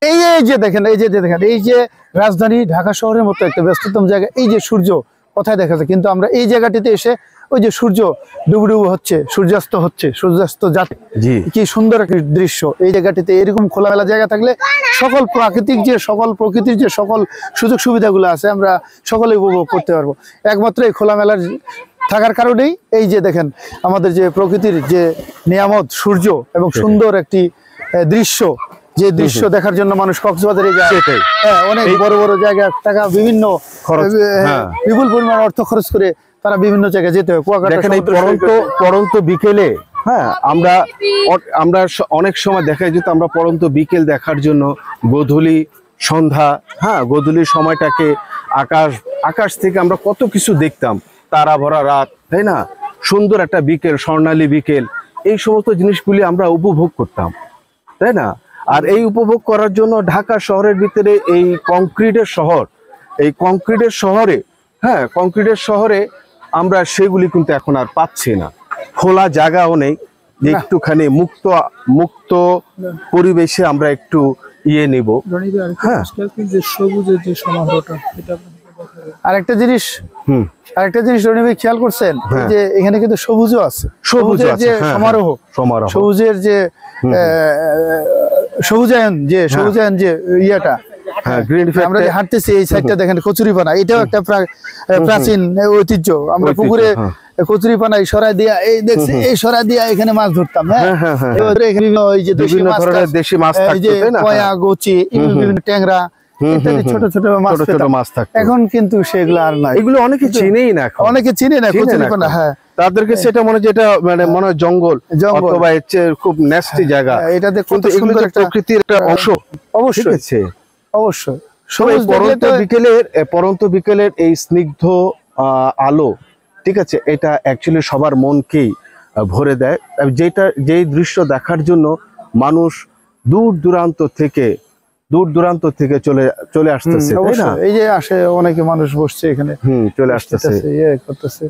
এই যে দেখেন, এই যে রাজধানী ঢাকা শহরের মতো একটা ব্যস্ততম জায়গা, এই যে সূর্য কোথায় দেখা যায়, কিন্তু আমরা এই জায়গাটিতে এসে ওই যে সূর্য ডুবু হচ্ছে, সূর্যাস্ত হচ্ছে, সূর্যাস্ত যাচ্ছে, কি সুন্দর একটা দৃশ্য। এই জায়গাটিতে এরকম খোলামেলা জায়গা থাকলে সকল প্রকৃতির যে সকল সুযোগ সুবিধাগুলো আছে আমরা সকলে উপভোগ করতে পারবো। একমাত্র এই খোলামেলার থাকার কারণেই এই যে দেখেন আমাদের যে প্রকৃতির যে নিয়ামত সূর্য এবং সুন্দর একটি দৃশ্য, যে দৃশ্য দেখার জন্য মানুষ কক্সবাজারে যায়। হ্যাঁ, অনেক বড় বড় জায়গা টাকা বিভিন্ন বিপুল পরিমাণ অর্থ খরচ করে তারা বিভিন্ন জায়গায় যেতে হয়। পরন্ত বিকেলে আমরা অনেক সময় দেখা যেত আমরা পরন্ত বিকেল দেখার জন্য গোধূলি সন্ধ্যা গোধূলির সময়টাকে আকাশ থেকে আমরা কত কিছু দেখতাম, তারা ভরা রাত, তাই না, সুন্দর একটা বিকেল, স্বর্ণালী বিকেল, এই সমস্ত জিনিসগুলি আমরা উপভোগ করতাম, তাই না। আর এই উপভোগ করার জন্য ঢাকা শহরের ভিতরে এই কংক্রিটের শহরে আমরা সেগুলি কিন্তু এখন আর পাচ্ছি না। খোলা জায়গাও নেই যে একটুখানি মুক্ত পরিবেশে আমরা একটু নিব। আরেকটা জিনিস রনি ভাই খেয়াল করছেন যে এখানে কিন্তু সবুজও আছে, সবুজের যে সমারোহ, সবুজের যে সবুজায়ন যে ইয়েটা, আমরা যে হাঁটতেছি এই সাইডটা দেখেন কচুরিপানা, এটাও একটা প্রাচীন ঐতিহ্য। আমরা পুকুরে কচুরিপানা সরাই দিয়া এই সরাই দিয়া এখানে মাছ ধরতাম। দেশি মাছ, কয়া, গোচি, বিভিন্ন ট্যাংরা ইত্যাদি ছোট ছোট মাছ থাকতো। এখন কিন্তু সেগুলো আর নাই, এগুলো অনেকে চিনেই না, কচুরিপানা। হ্যাঁ, তাদেরকে সেটা মনে হয় জঙ্গল অথবা খুব ন্যাস্টি জায়গা। এটাতে কত সুন্দর একটা প্রকৃতির একটা অংশ। অবশ্যই পরন্ত বিকেলের এই স্নিগ্ধ আলো, ঠিক আছে, এটা অ্যাকচুয়ালি সবার মনকেই ভরে দেয়। যেই দৃশ্য দেখার জন্য মানুষ দূর দূরান্ত থেকে চলে আসতেছে, তাই না। এই যে আসে অনেকে মানুষ বসছে এখানে, চলে আসতেছে, করতেছে।